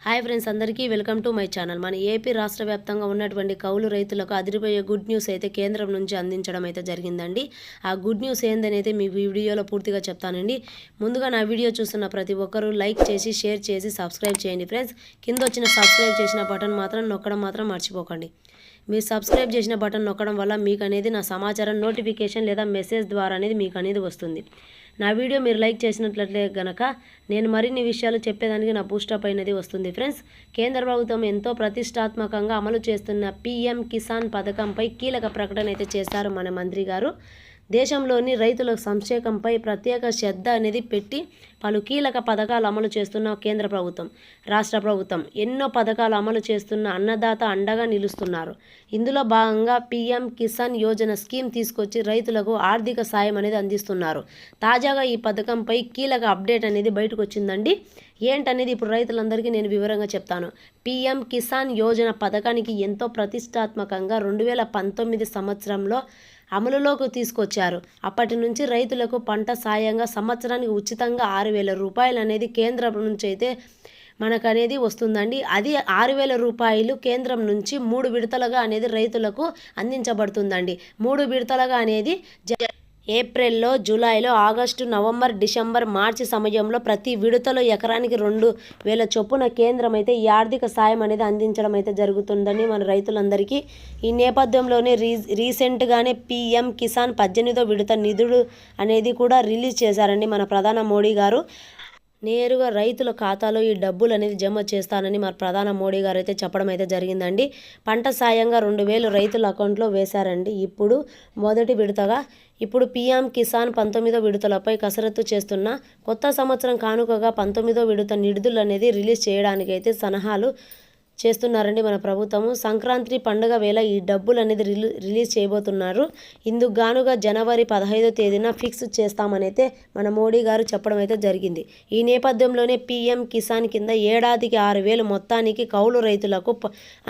Hi friends, అందరికీ welcome to my channel. మన AP రాష్ట్ర వ్యాప్తంగా ఉన్నటువంటి కౌలు రైతులకు అదిరిపోయే గుడ్ న్యూస్ అయితే కేంద్రం నుంచి అందించడం అయితే జరిగిందండి. ఆ గుడ్ న్యూస్ ఏందనైతే మీ వీడియోలో పూర్తిగా చెప్తానండి. ముందుగా నా వీడియో చూస్తున్న ప్రతి ఒక్కరూ లైక్ చేసి, షేర్ చేసి, సబ్స్క్రైబ్ చేయండి ఫ్రెండ్స్. కింద వచ్చిన సబ్స్క్రైబ్ చేసిన బటన్ మాత్రం నొక్కడం మాత్రం మర్చిపోకండి. మీరు సబ్స్క్రైబ్ చేసిన బటన్ నొక్కడం వల్ల మీకు అనేది నా సమాచారం నోటిఫికేషన్ లేదా మెసేజ్ ద్వారా అనేది మీకు అనేది వస్తుంది. నా వీడియో మీరు లైక్ చేసినట్లయితే గనక నేను మరిన్ని విషయాలు చెప్పేదానికి నా బూస్టప్ అయినది వస్తుంది ఫ్రెండ్స్. కేంద్ర ప్రభుత్వం ఎంతో ప్రతిష్టాత్మకంగా అమలు చేస్తున్న పీఎం కిసాన్ పథకంపై కీలక ప్రకటన అయితే చేశారు మన మంత్రి గారు. దేశంలోని రైతుల సంక్షేమంపై ప్రత్యేక శ్రద్ధ అనేది పెట్టి పలు కీలక పథకాలు అమలు చేస్తున్న కేంద్ర ప్రభుత్వం, రాష్ట్ర ప్రభుత్వం ఎన్నో పథకాలు అమలు చేస్తున్న అన్నదాత అండగా నిలుస్తున్నారు. ఇందులో భాగంగా పీఎం కిసాన్ యోజన స్కీమ్ తీసుకొచ్చి రైతులకు ఆర్థిక సాయం అనేది అందిస్తున్నారు. తాజాగా ఈ పథకంపై కీలక అప్డేట్ అనేది బయటకు వచ్చిందండి. ఏంటనేది ఇప్పుడు రైతులందరికీ నేను వివరంగా చెప్తాను. పీఎం కిసాన్ యోజన పథకానికి ఎంతో ప్రతిష్టాత్మకంగా 2019 సంవత్సరంలో అమలులోకి తీసుకొచ్చారు. అప్పటి నుంచి రైతులకు పంట సాయంగా సంవత్సరానికి ఉచితంగా 6,000 రూపాయలు అనేది కేంద్రం నుంచి అయితే మనకనేది వస్తుందండి. అది 6,000 రూపాయలు కేంద్రం నుంచి 3 విడతలుగా అనేది రైతులకు అందించబడుతుందండి. 3 విడతలుగా అనేది ఏప్రిల్లో, జూలైలో, ఆగస్టు, నవంబర్, డిసెంబర్, మార్చి సమయంలో ప్రతి విడతలో ఎకరానికి 2,000 చొప్పున కేంద్రం అయితే ఈ ఆర్థిక సాయం అనేది అందించడం అయితే జరుగుతుందని మన రైతులందరికీ. ఈ నేపథ్యంలోనే రీసెంట్గానే పీఎం కిసాన్ 18వ విడత నిధులు అనేది కూడా రిలీజ్ చేశారండి మన ప్రధాని మోడీ గారు. నేరుగా రైతుల ఖాతాలో ఈ డబ్బులు అనేది జమ చేస్తానని మన ప్రధాని మోడీ గారు అయితే చెప్పడం అయితే జరిగిందండి. పంట సాయంగా 2,000 రైతుల అకౌంట్లో వేశారండి. ఇప్పుడు మొదటి విడతగా ఇప్పుడు పీఎం కిసాన్ 19వ విడతలపై కసరత్తు చేస్తున్న కొత్త సంవత్సరం కానుకగా 19వ విడత నిధులు అనేది రిలీజ్ చేయడానికి అయితే సన్నాహాలు చేస్తున్నారండి మన ప్రభుత్వము. సంక్రాంతి పండుగ వేళ ఈ డబ్బులు అనేది రిలీజ్ చేయబోతున్నారు. ఇందుకు గానుగా జనవరి 15వ తేదీన ఫిక్స్ చేస్తామనైతే మన మోడీ గారు చెప్పడం అయితే జరిగింది. ఈ నేపథ్యంలోనే పీఎం కిసాన్ కింద ఏడాదికి 6,000 మొత్తానికి కౌలు రైతులకు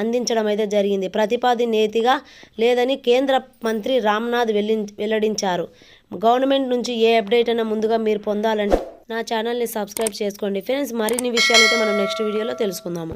అందించడం అయితే జరిగింది. ప్రతిపాదనేతిగా లేదని కేంద్ర మంత్రి రామ్నాథ్ వెల్లడించారు. గవర్నమెంట్ నుంచి ఏ అప్డేట్ అయినా ముందుగా మీరు పొందాలంటే నా ఛానల్ని సబ్స్క్రైబ్ చేసుకోండి ఫ్రెండ్స్. మరిన్ని విషయాలు అయితే మనం నెక్స్ట్ వీడియోలో తెలుసుకుందాము.